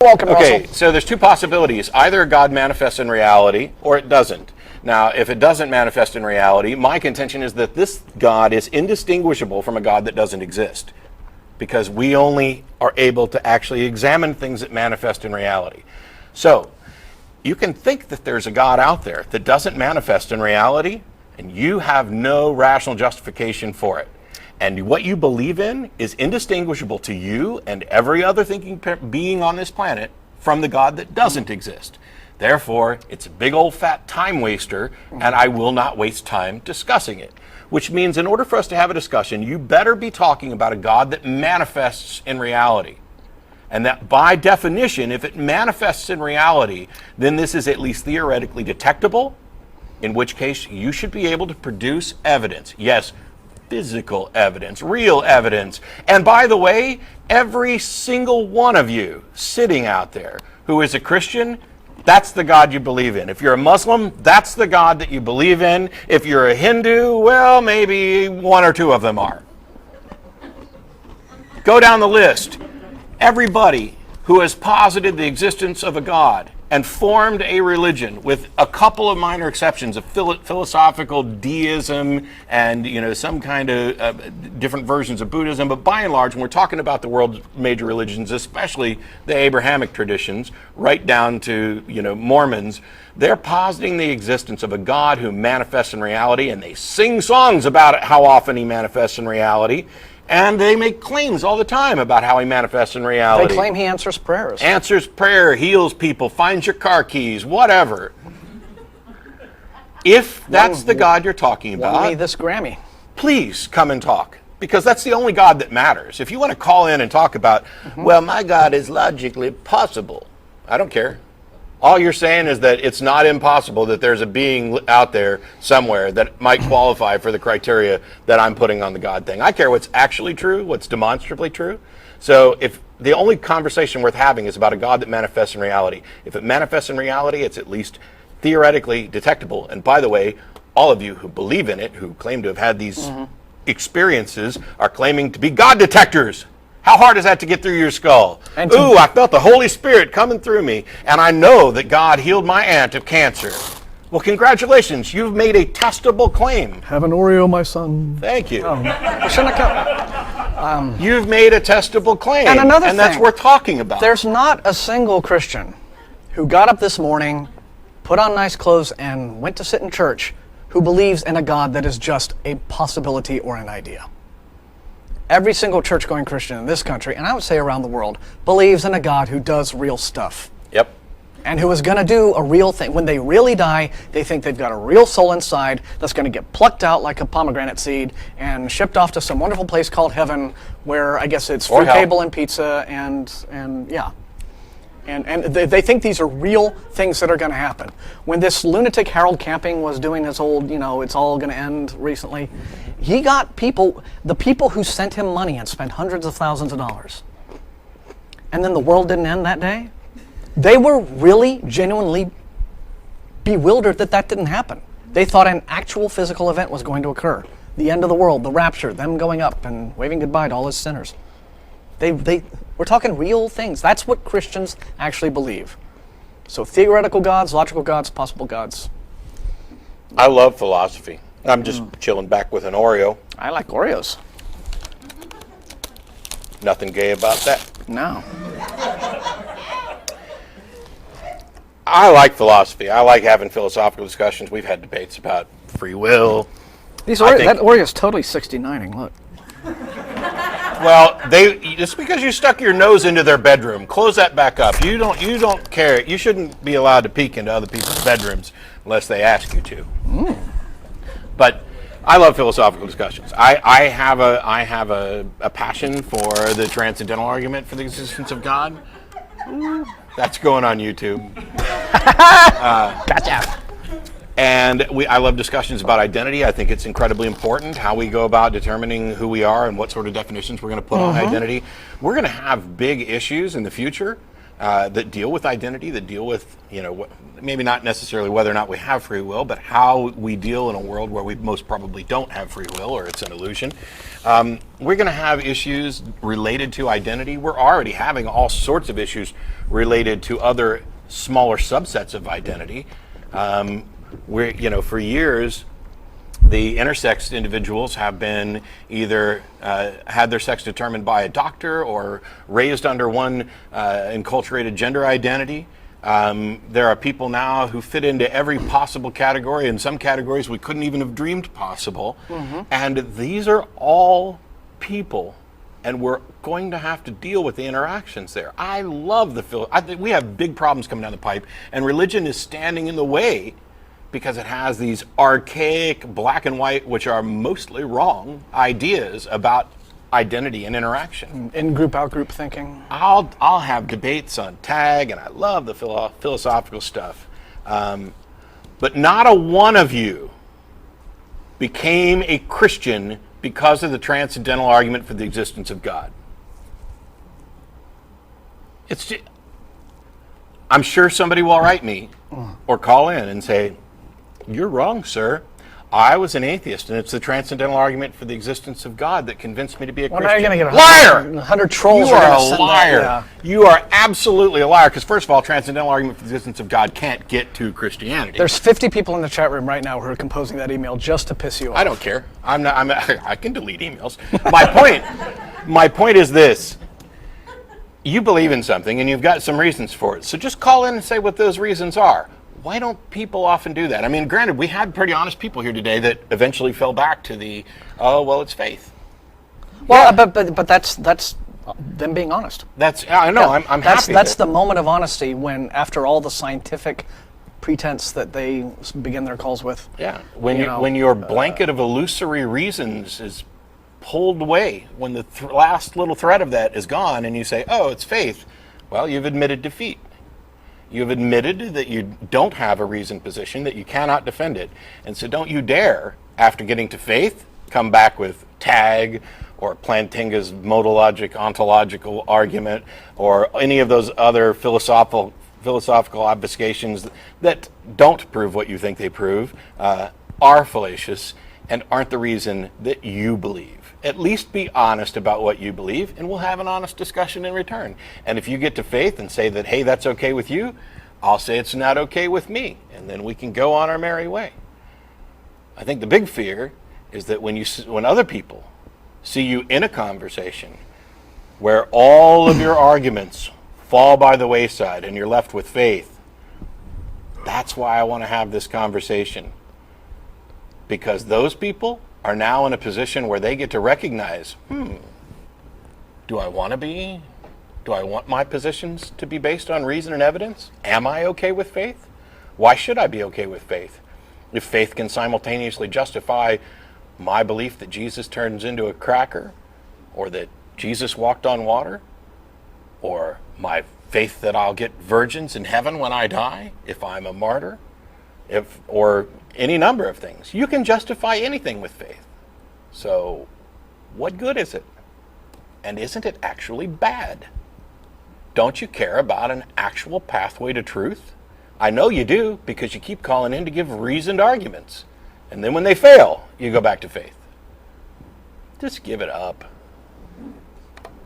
welcome, Okay, Russell. so there's two possibilities. Either God manifests in reality or it doesn't. Now, if it doesn't manifest in reality, my contention is that this God is indistinguishable from a God that doesn't exist, because we only are able to actually examine things that manifest in reality. So, you can think that there's a God out there that doesn't manifest in reality, and you have no rational justification for it. And what you believe in is indistinguishable to you and every other thinking being on this planet from the God that doesn't exist. Therefore, it's a big old fat time waster, and I will not waste time discussing it. Which means in order for us to have a discussion, you better be talking about a God that manifests in reality. And that by definition, if it manifests in reality, then this is at least theoretically detectable, in which case you should be able to produce evidence. Yes, physical evidence, real evidence. And by the way, every single one of you sitting out there who is a Christian, that's the God you believe in. If you're a Muslim, that's the God that you believe in. If you're a Hindu, well, maybe one or two of them are. Go down the list. Everybody who has posited the existence of a God and formed a religion, with a couple of minor exceptions of philosophical deism and some kind of different versions of Buddhism, but by and large, when we're talking about the world's major religions, especially the Abrahamic traditions, right down to Mormons, they're positing the existence of a God who manifests in reality, and they sing songs about it, how often he manifests in reality. And they make claims all the time about how he manifests in reality. They claim he answers prayers. Answers prayer, heals people, finds your car keys, whatever. If that's the God you're talking about, won me this Grammy. Please come and talk. Because that's the only God that matters. If you want to call in and talk about, well, my God is logically possible, I don't care. All you're saying is that it's not impossible that there's a being out there somewhere that might qualify for the criteria that I'm putting on the God thing. I care what's actually true, what's demonstrably true. So if the only conversation worth having is about a God that manifests in reality, if it manifests in reality, it's at least theoretically detectable. And by the way, all of you who believe in it, who claim to have had these experiences, are claiming to be God detectors. How hard is that to get through your skull? Ooh, I felt the Holy Spirit coming through me, and I know that God healed my aunt of cancer. Well, congratulations. You've made a testable claim. Have an Oreo, my son. Thank you. You've made a testable claim, and another thing, that's worth talking about. There's not a single Christian who got up this morning, put on nice clothes, and went to sit in church who believes in a God that is just a possibility or an idea. Every single church-going Christian in this country, and I would say around the world, believes in a God who does real stuff. Yep. And who is going to do a real thing. When they really die, they think they've got a real soul inside that's going to get plucked out like a pomegranate seed and shipped off to some wonderful place called heaven, where I guess it's free cable and pizza and yeah. And they think these are real things that are going to happen. When this lunatic Harold Camping was doing his old, it's all going to end recently, he got the people who sent him money and spent hundreds of thousands of dollars. And then the world didn't end that day. They were really, genuinely bewildered that didn't happen. They thought an actual physical event was going to occur. The end of the world, the rapture, them going up and waving goodbye to all his sinners. We're talking real things. That's what Christians actually believe. So theoretical gods, logical gods, possible gods. I love philosophy. I'm just chilling back with an Oreo. I like Oreos. Nothing gay about that. No. I like philosophy. I like having philosophical discussions. We've had debates about free will. That Oreo's totally 69ing, look. Well, just because you stuck your nose into their bedroom, close that back up. You don't care. You shouldn't be allowed to peek into other people's bedrooms unless they ask you to. But I love philosophical discussions. I have a passion for the transcendental argument for the existence of God. That's going on YouTube. Gotcha. And I love discussions about identity. I think it's incredibly important how we go about determining who we are and what sort of definitions we're going to put on identity. We're going to have big issues in the future that deal with identity, that deal with, maybe not necessarily whether or not we have free will, but how we deal in a world where we most probably don't have free will, or it's an illusion. We're going to have issues related to identity. We're already having all sorts of issues related to other smaller subsets of identity. For years, the intersex individuals have been either had their sex determined by a doctor or raised under one enculturated gender identity. There are people now who fit into every possible category, and some categories we couldn't even have dreamed possible. Mm-hmm. And these are all people, and we're going to have to deal with the interactions there. I love we have big problems coming down the pipe, and religion is standing in the way because it has these archaic black and white, which are mostly wrong, ideas about identity and interaction. In-group, out-group thinking. I'll have debates on tag, and I love the philosophical stuff. But not a one of you became a Christian because of the transcendental argument for the existence of God. I'm sure somebody will write me or call in and say, "You're wrong, sir. I was an atheist, and it's the transcendental argument for the existence of God that convinced me to be a Christian." Now you're going to get liar! 100 trolls. You are a liar. Yeah. You are absolutely a liar, because first of all, transcendental argument for the existence of God can't get to Christianity. There's 50 people in the chat room right now who are composing that email just to piss you off. I don't care. I can delete emails. My point is this. You believe in something, and you've got some reasons for it. So just call in and say what those reasons are. Why don't people often do that? I mean, granted, we had pretty honest people here today that eventually fell back to the, it's faith. Well, yeah. but that's them being honest. I know. Yeah. I'm happy. That's the moment of honesty when, after all the scientific pretense that they begin their calls with. Yeah. When your blanket of illusory reasons is pulled away, when the last little thread of that is gone, and you say, "Oh, it's faith," well, you've admitted defeat. You've admitted that you don't have a reasoned position, that you cannot defend it. And so don't you dare, after getting to faith, come back with tag or Plantinga's modologic ontological argument or any of those other philosophical obfuscations that don't prove what you think they prove, are fallacious and aren't the reason that you believe. At least be honest about what you believe, and we'll have an honest discussion in return. And if you get to faith and say that, hey, that's okay with you, I'll say it's not okay with me, and then we can go on our merry way. I think the big fear is that when other people see you in a conversation where all of your arguments fall by the wayside and you're left with faith, that's why I want to have this conversation. Because those people are now in a position where they get to recognize, do I want to be? Do I want my positions to be based on reason and evidence? Am I okay with faith? Why should I be okay with faith? If faith can simultaneously justify my belief that Jesus turns into a cracker, or that Jesus walked on water, or my faith that I'll get virgins in heaven when I die if I'm a martyr, or any number of things. You can justify anything with faith. So what good is it? And isn't it actually bad? Don't you care about an actual pathway to truth? I know you do, because you keep calling in to give reasoned arguments. And then when they fail, you go back to faith. Just give it up.